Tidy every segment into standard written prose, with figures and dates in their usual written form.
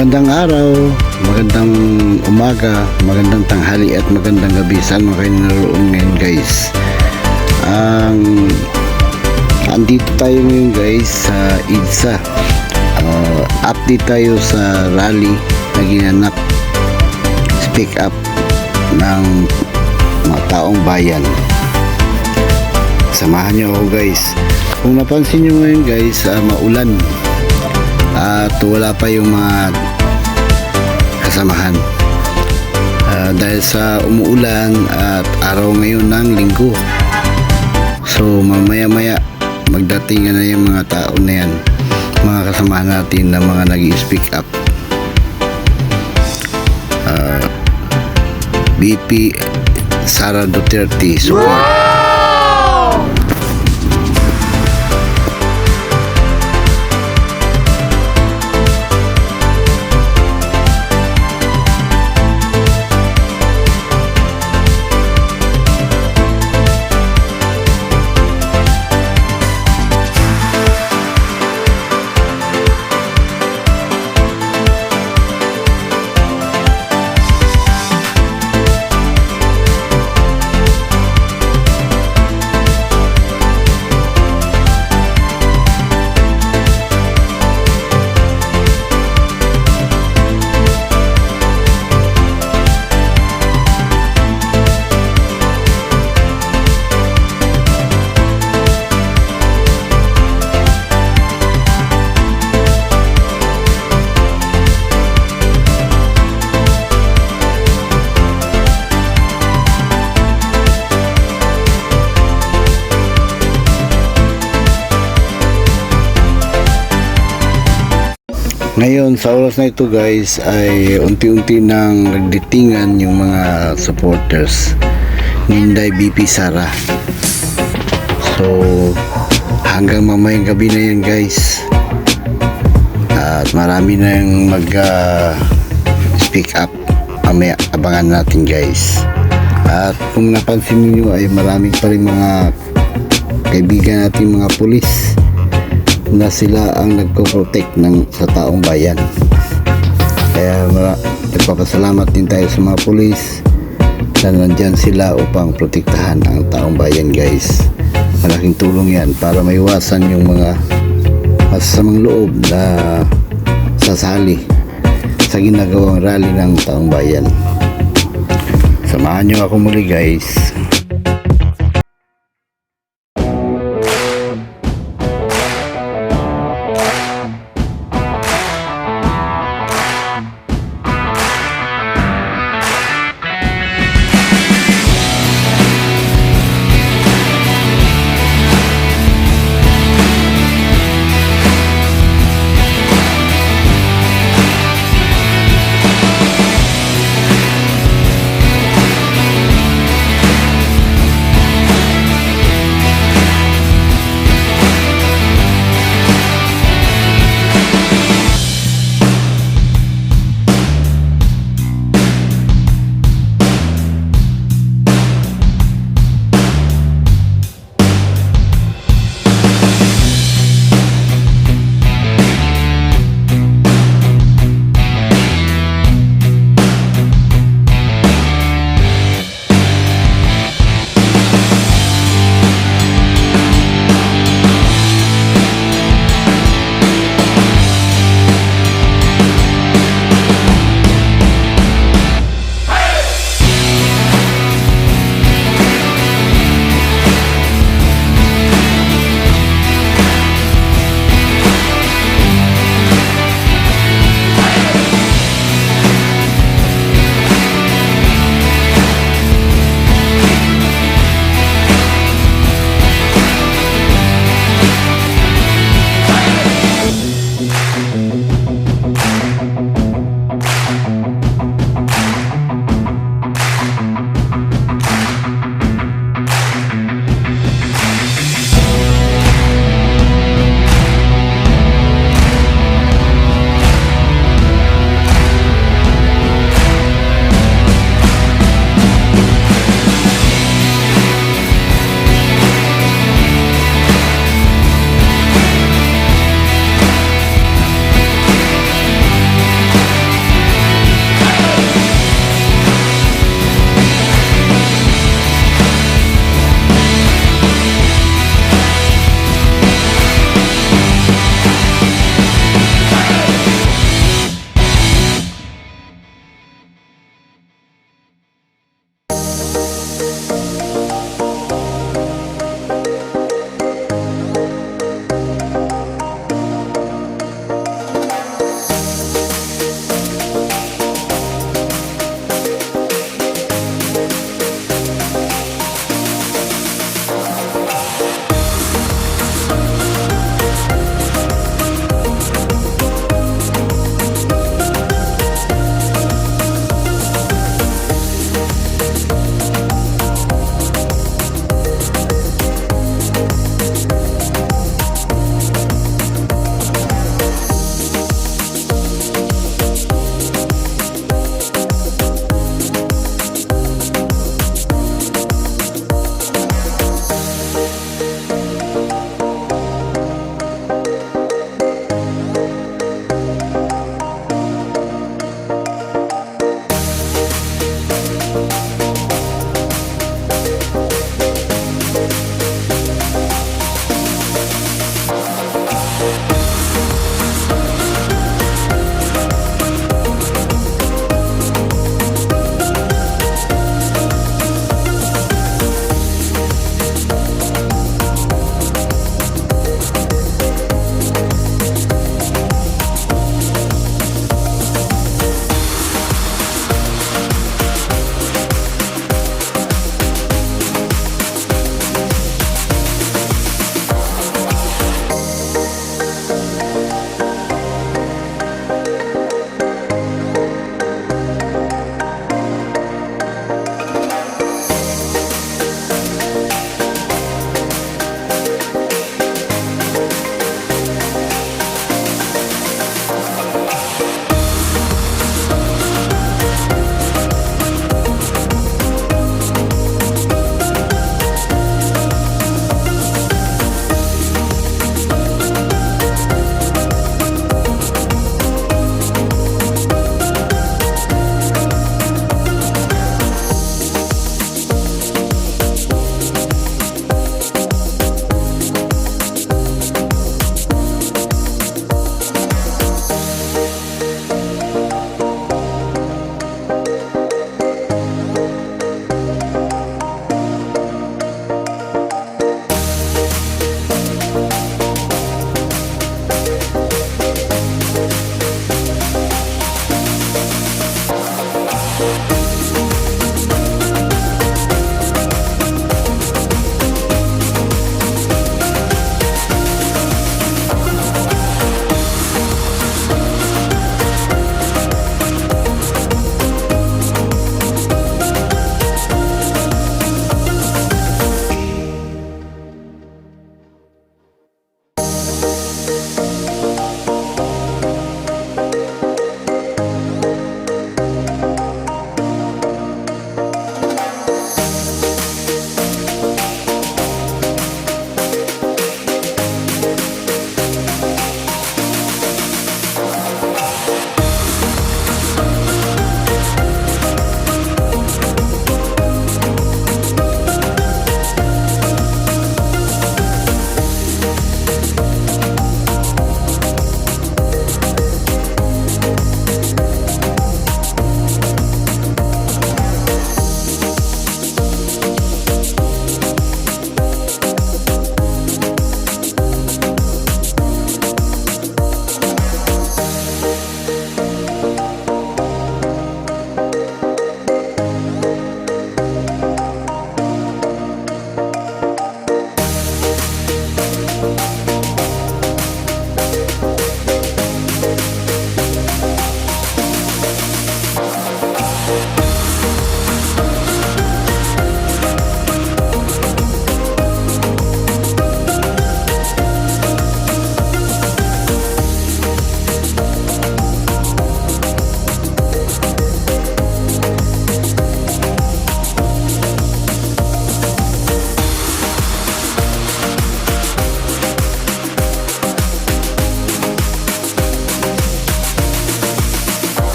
Magandang araw, magandang umaga, magandang tanghali at magandang gabi. Saan mo kayo naroon ngayon guys? Andito tayo ngayon guys sa EDSA. Update tayo sa rally na ginanap, speak up ng mga taong bayan. Samahan niyo ako guys. Kung napansin niyo ngayon guys, maulan at wala pa yung mga kasamahan dahil sa umuulan at araw ngayon ng linggo. So mamaya maya magdating na yung mga tao na yan, mga kasamahan natin na mga nag-speak up. BP Sara Duterte support. Ngayon sa oras na ito guys ay unti-unti nang nagditingan yung mga supporters ni Inday BP Sara. So hanggang mamayang gabi na yan guys, at marami na yung mag speak up. Mamaya abangan natin guys. At kung napansin niyo ay maraming pa rin mga kaibigan natin mga pulis na sila ang nagpo-protect sa taong bayan. Kaya nagpapasalamat din tayo sa mga pulis na nandyan sila upang protektahan ang taong bayan guys. Malaking tulong yan para maiwasan yung mga masasamang loob na sasali sa ginagawang rally ng taong bayan. Samahan nyo ako muli guys.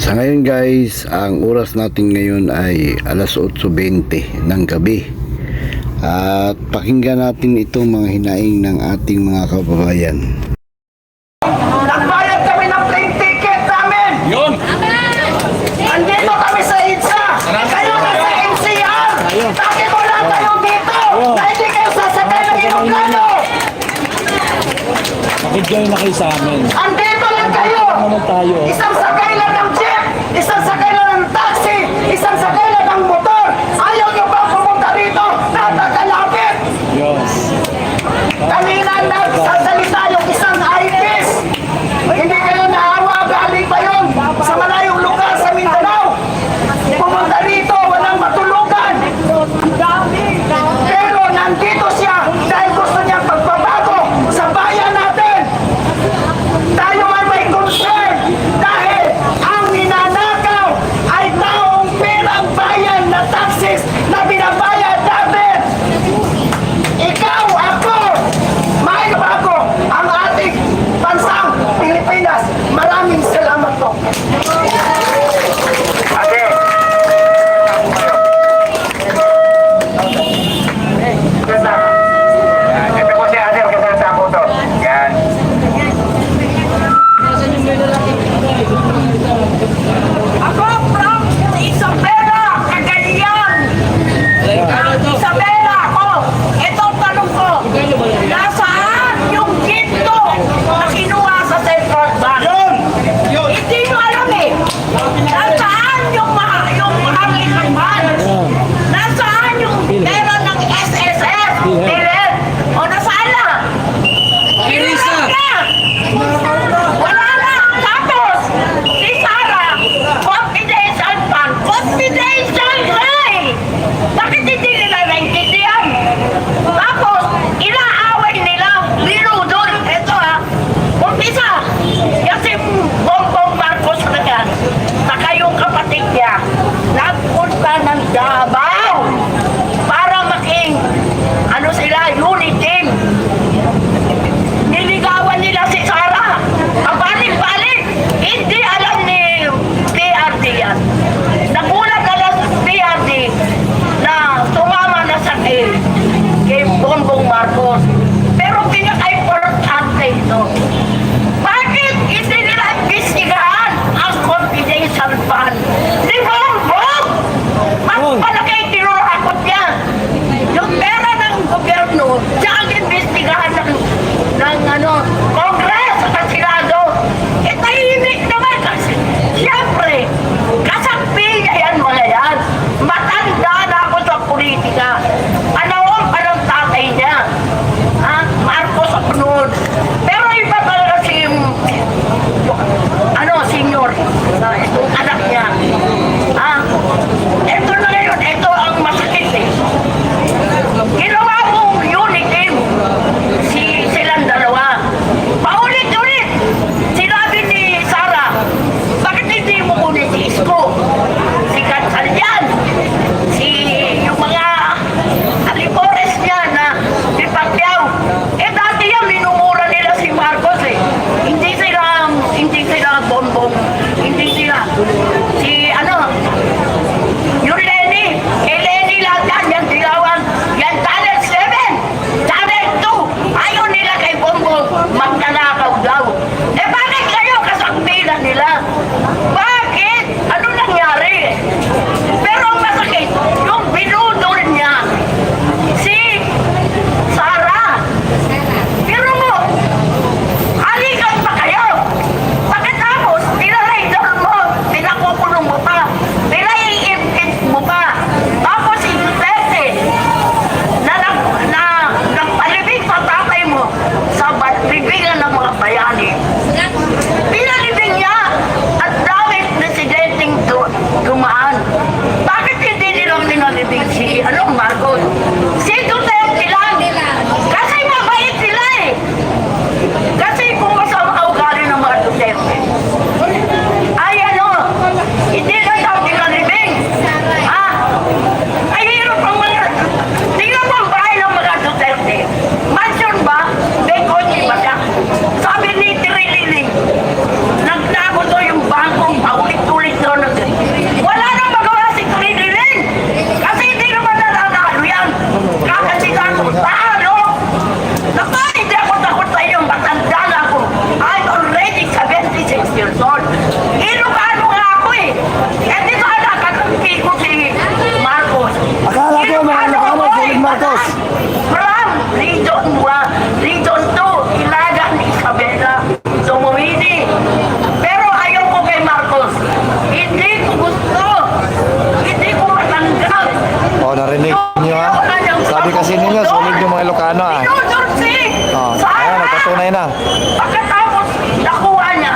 Sa ngayon guys, ang oras natin ngayon ay alas 8:20 ng gabi. At pakinggan natin itong mga hinaing ng ating mga kababayan. Nagbayad kami ng plane ticket namin! Yun! Andito kami sa EDSA! Kayo na sa NCR! Bakit wala kayo dito? Na hindi kayo sasakay ng Ilocano! Bakit kayo na kayo sa amin? Andito lang kayo! Naman tayo. Isang sakay lang ng jeep! Isang sakay lang ng taxi! Isang sakay lang ng motor! Ayaw nyo bang pumunta rito? Natakalapit! Yes. Kanina nagsasalita yung isang IPs! Hindi kayo naawa, galing pa yun sa malayong lugar sa Mindanao! Pumunta rito, walang matulugan! Pero nandito siya dahil gusto niyang pagbabago sa bayan natin! Tayo ay may concern dahil ang ninanakaw ay taong perang bayan! sila sumuwini. Pero ayaw ko kay Marcos. Hindi ko gusto. Hindi ko matanggap. O, narinig niyo ha? Sabi kasi ninyo, sulit yung mga Ilocano ah. Inusursig! O, ayan, nagpatunay na. Pagkatapos nakuha niya,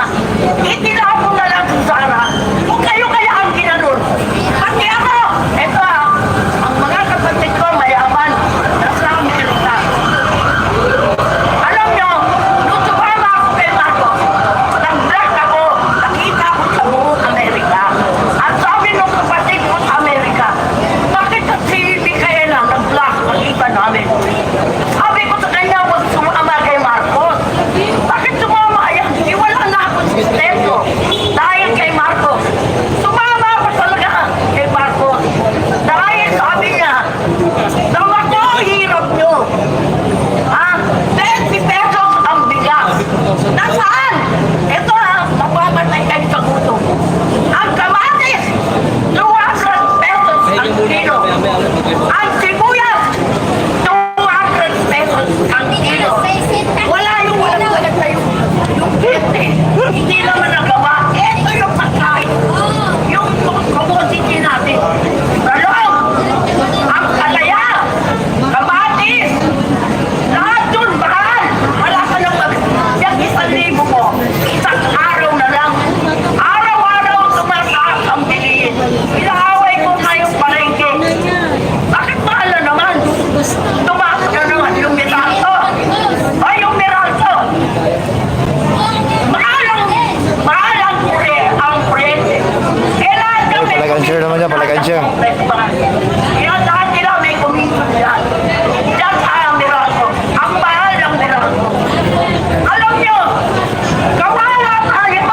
itinapon na lang si Sara. Kung kayo kaya ang ginanun. Pati ako, eto ang mga kapatid ko mayaman. Nasa Amerika. Alam niyo, nung sumama ako kay Marcos, nag-vlog ako, nakita ko sa buong Amerika. At sabi nung kapatid ko sa Amerika, bakit sa TV kaya lang nag-vlog ang iba namin? Sabi ko sa kanya, huwag sumama kay Marcos. Bakit sumama? Ayan, hindi wala na ako sustento. Dahil kay Marcos. Sumama ako talaga kay Marcos. Dahil sabi niya, nawa ko, hirap niyo. Ha? 20 pesos ang bigas. Nasaan? Ito mapamatay kayo sa gutom. Ang kamatis, 200 pesos ang kilo. Ang sibuyas, 200 pesos ang kilo. Wala yung walang tayo. Yung kete, hindi naman nagawa. Ito yung pagkain. Yung commodity natin. Talong, ang kalaya, kamatis, lahat yun, mahal. Wala ka nang yung 1,000 mo. Isang araw na lang. Araw-araw tumataas ang bilihin. Inaaway ko na yung palengke. Bakit mahal na naman? Tumaas na naman yung Meralco. Ay, yung Meralco. Mahal ang presyo. Kailangan kami. Palagansya naman niya, palagansya. Yan lahat nila may commission yan. Yan sa Meralco. Ang mahal ng Meralco. Alam nyo, kawala tayo.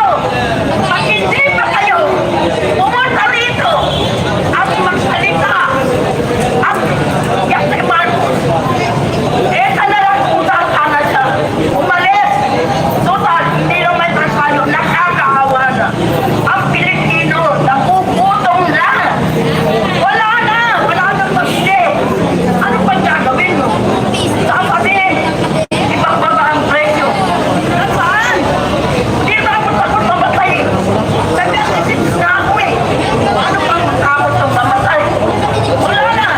Pag hindi pa kayo pumunta rito at magsalita at yan si Marcos. Na lang utang sana siya. Umalis. Total, hindi naman tayo nakakaawa na. Ang Pilipino, nakukutom na. Wala na pag-hindi. Ano pa gagawin mo? Sasabihin, ipagbaba ang presyo. Nasaan? Hindi na ako takot mamatay. Nag-assist na ako eh. Ano pang matakot ng mamatay? Wala na.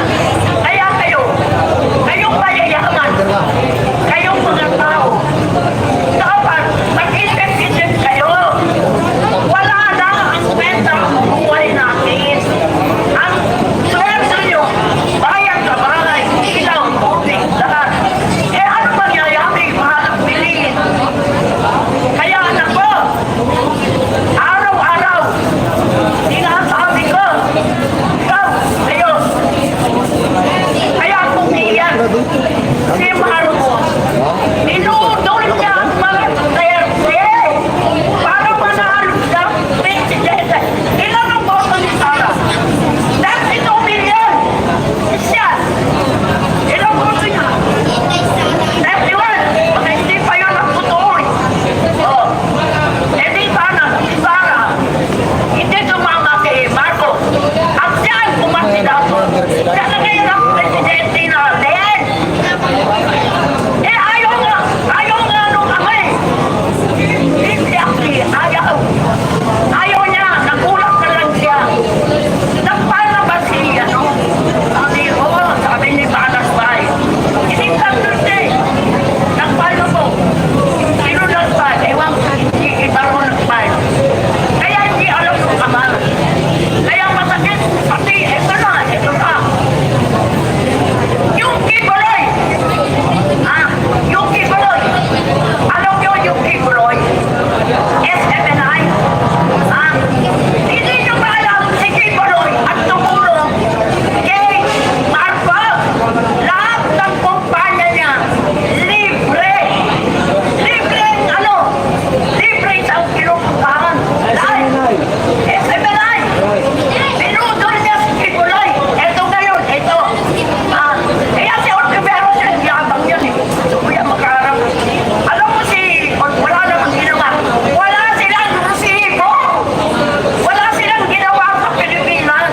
Kaya kayong mayayaman, kayong mga tao, dapat mag-isip-isip kayo. Wala na ang kwenta ang buhay natin. Ang sweldo nyo, bayad sa bahay, ilaw, tubig, lahat. Eh ano mangyayari? Mahal ang bilihin. Kaya anak ko, araw-araw, sinasabi ko, ikaw, kayo, kaya kung iyan, si Marcos, ninudol niya ang mga Duterte para manalo siya presidente. Ilan ang boto ni Sara? 32 million! Siya! Ilang boto niya? 31! Baka hindi pa yun ang totoo eh. Oh. Eh di sana, si Sara, hindi sumama kay Marcos. At siya ang kumandidato. Siya na ngayon ang presidente natin. Eh ayaw nga nung kami. Hindi ayaw. Ayaw niya, nakulang na lang siya. Nagpala ba siya, no? Sabi ni Panas Bay. Hindi Duterte. Nagpala po. Sino nagpala? Ewan, hindi iba ro nagpala. Kaya hindi alam nung ama. Kaya masakit, pati ito na. Yung Kibuloy. Yung Kibuloy. Alam nyo yung Kibuloy? SMNI. Hindi nyo ba alam si Kibuloy at tumulong kay Marcos? Lahat ng kumpanya niya, libre. Libre ano? Libre sa pinupuntahan. Dahil SMNI. Pinudol niya si Kibuloy. Ito ngayon, ito. Kaya si Ortevero siya, yabang yan eh. Gusto ko yan makaharap. Alam mo wala namang ginawa. Wala silang resibo. Wala silang ginawa sa Pilipinas.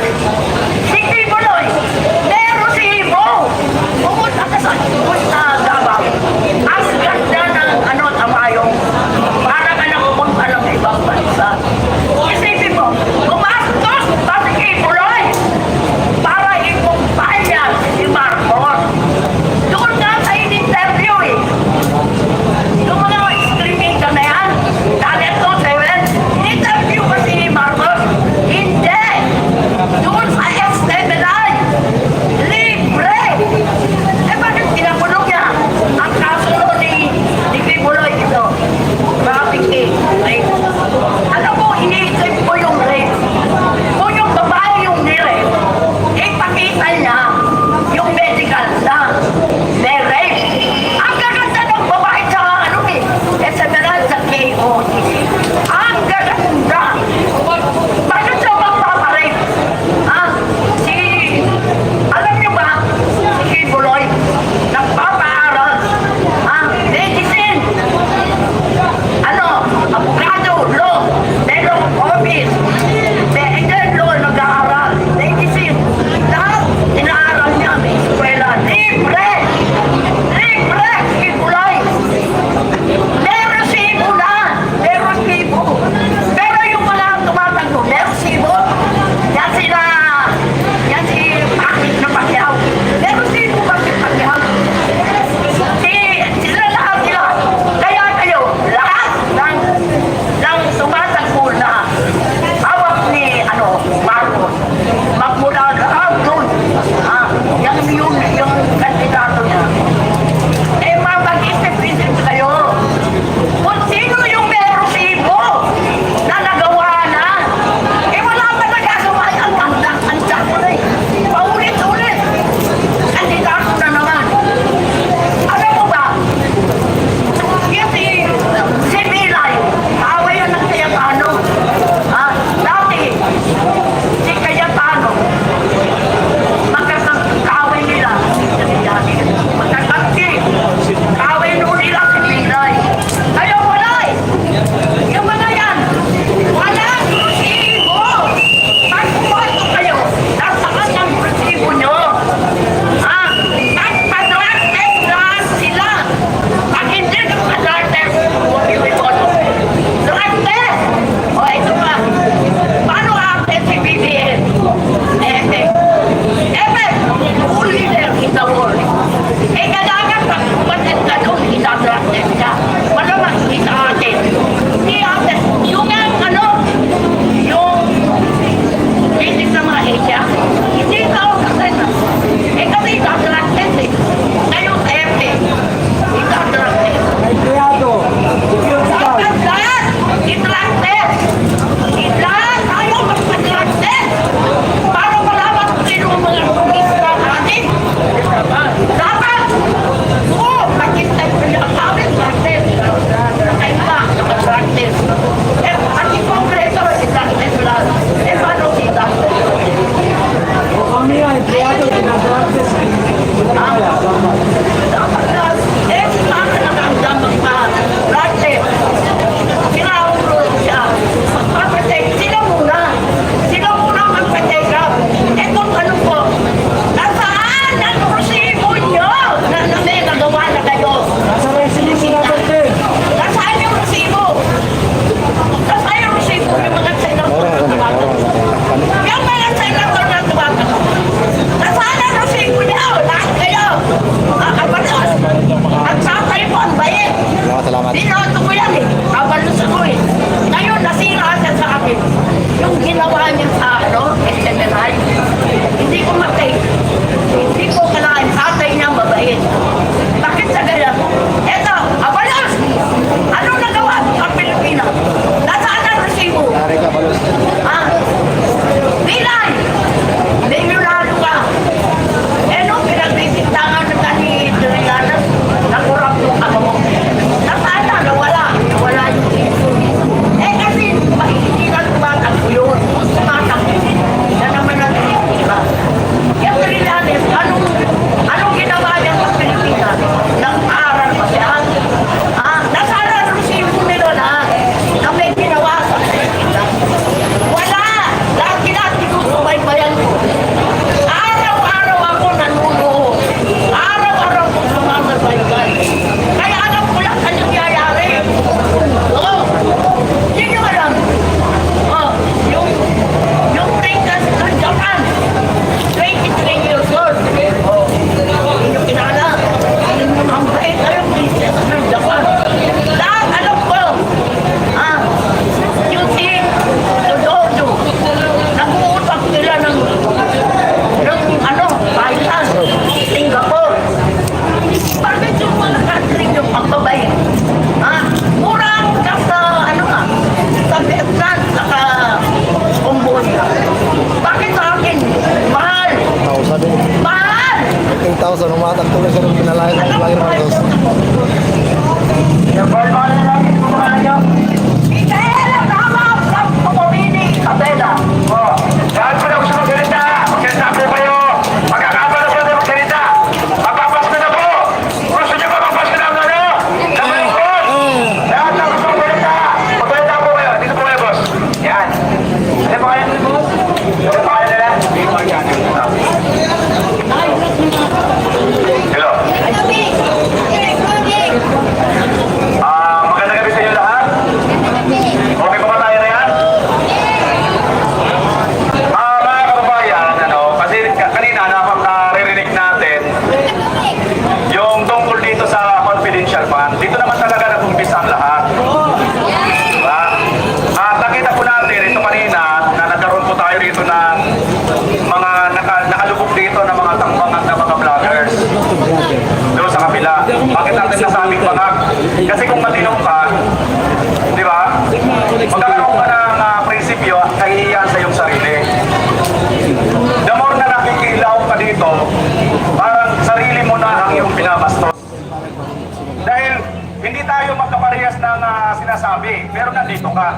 rally, pero nandito ka.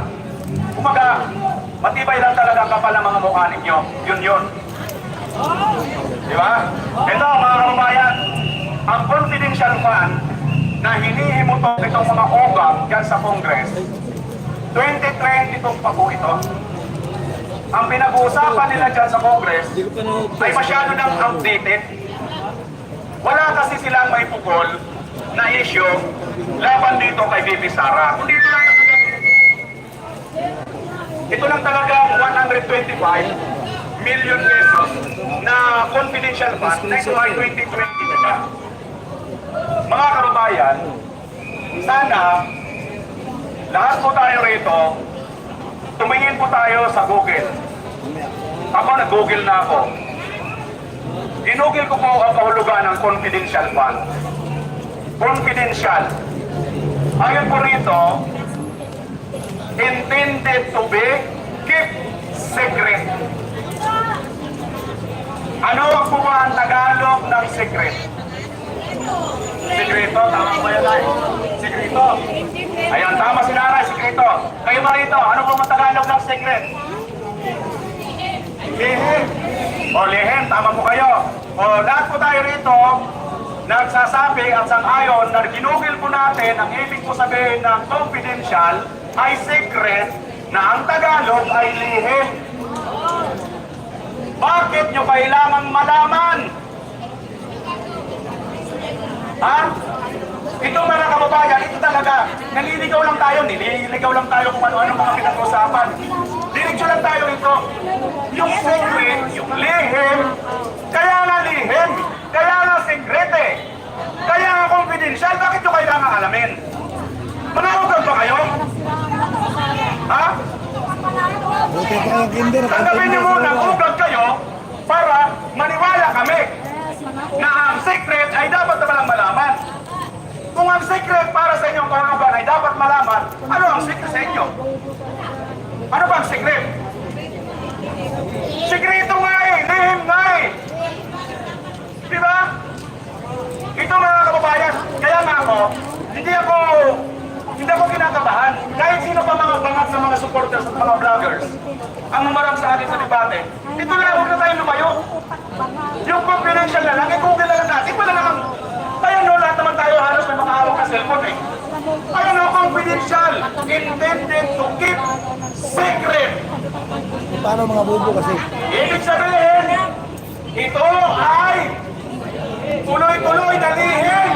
Kumaga, matibay lang talaga ang kapal ng mga mukha ninyo. Yun. Di ba? Ito mga kababayan, ang confidential fund na hinihimutok itong mga obag dyan sa Congress, 2022 pa po ito. Ang pinag-uusapan nila dyan sa Congress ay masyado nang outdated. Wala kasi silang may pukol na issue laban dito kay VP Sara. Kundi ito lang talaga 125 million pesos na confidential fund na ito ay 2020 na. Mga kababayan, sana lahat po tayo rito, tumingin po tayo sa Google. Ako nag-Google na ako. Ginugil ko po ang kahulugan ng confidential fund. Confidential. Ayon po rito, intended to be kept secret. Ano ang po ang Tagalog ng secret? Sekreto, tama ba yan ay? Sekreto. Ayan, tama si Nanay, sekreto. Kayo ba rito, ano po ang Tagalog ng secret? Lihim. O lihim, tama po kayo. O lahat po tayo rito, nagsasabi at sang-ayon na ginugil po natin ang ibig po sabihin ng confidential ay secret na ang Tagalog ay lihim. Bakit nyo kailangan malaman? Ha? Ito mga kababayan, ito talaga, naliligaw lang tayo, nililigaw lang tayo kung ano-ano mga pinag-usapan. Diretsyo lang tayo ito. Yung secret, yung lihim, kaya nga lihim, kaya nga secret eh. Kaya nga confidential, bakit nyo kailangan alamin? Manawagag ba kayo? Ha? Tanggapin nyo muna, ugag kayo para maniwala kami na ang secret ay dapat na palang malaman. Kung ang secret para sa inyong kahulugan ay dapat malaman, ano ang secret sa inyo? Ano ba ang secret? Sekreto nga eh, lihim nga eh. Diba? Ito mga kababayan, kaya nga ako, hindi ako kinakabahan. Kahit sino pa mga bangat sa mga supporters at mga vloggers ang umarang sa atin sa debate, ito lang, huwag na tayo lumayo. Yung confidential na lang, i-google na lang natin. Wala naman. Kaya no, lahat naman tayo halos may mga hawak na cellphone eh. Kaya no, confidential, intended to keep secret. Paano mga bubo kasi? Ibig sabihin, ito ay tuloy-tuloy na lihim.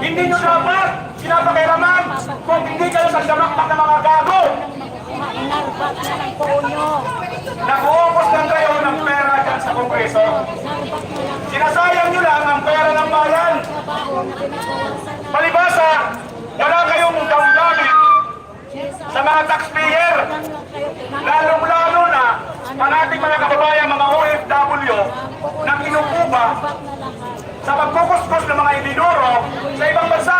Hindi nyo dapat sinapakilaman kung hindi kayo nagdamakmak ng mga gago. Inarbat na lang po nyo. Nag-uupos lang kayo ng pera dyan sa Kongreso. Sinasayang nyo lang ang pera ng bayan. Palibasa, wala kayong gamit sa mga taxpayer. Lalong-lalo na ang ating mga kababayan, mga OFW, na kinukuba sa pagkukuskus ng mga idinuro sa ibang bansa.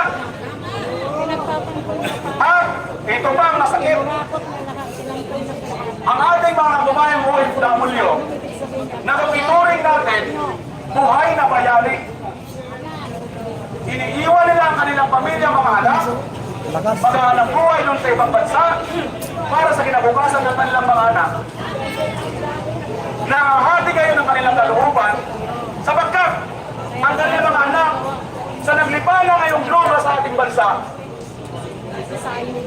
At ito pa ang masakit. Ang ating mga kababayan OFW na kapituring natin, buhay na bayani. Iniiwan nila ang kanilang pamilya, mga anak, maghahanap buhay nun sa ibang bansa para sa kinabukasan ng kanilang mga anak. Nahahati kayo ng kanilang kalooban sapagkat ang kanilang mga anak sa naglipala ngayong globa sa ating bansa,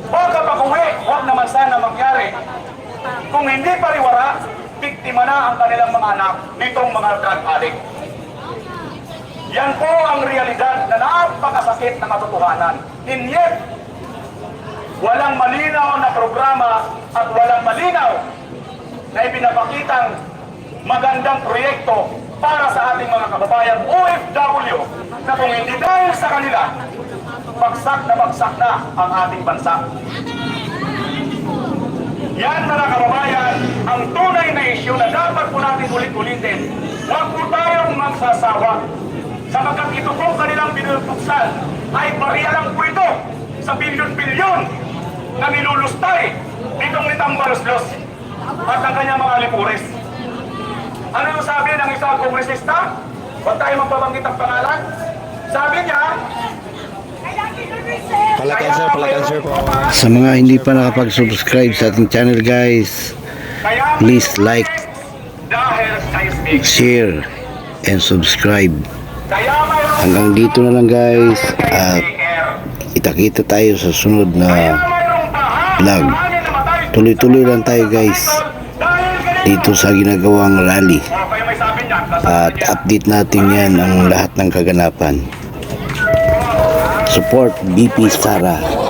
o kapag uwi, huwag naman sana mangyari. Kung hindi pariwara, biktima na ang kanilang mga anak nitong mga drug addict. Yan po ang realidad na napakasakit na katotohanan. And yet, walang malinaw na programa at walang malinaw na ipinapakitang magandang proyekto para sa ating mga kababayan OFW na kung hindi dahil sa kanila, bagsak na ang ating bansa. Yan mga kababayan, ang tunay na isyu na dapat po natin ulit-ulitin. Huwag po tayong magsasawa. Sapagkat ito po kanilang pinupuksan ay bariya lang po ito sa bilyon-bilyon na nilulustay itong Tambaluslos at ang kanyang mga lipuris. Ano yung sabi ng isang kongresista? Huwag tayo magbabanggit ang pangalan. Sabi niya, Kalakasan sir, palakan sir po. Sa mga hindi pa nakapag-subscribe sa ating channel guys, Kaya please like, dahil sa speak. share, and subscribe. Kaya mayroong Hanggang dito na lang guys, at kita-kita tayo sa sunod na vlog. Tuloy-tuloy lang tayo guys dito sa ginagawang rally, at update natin yan ang lahat ng kaganapan. Support BP Sara.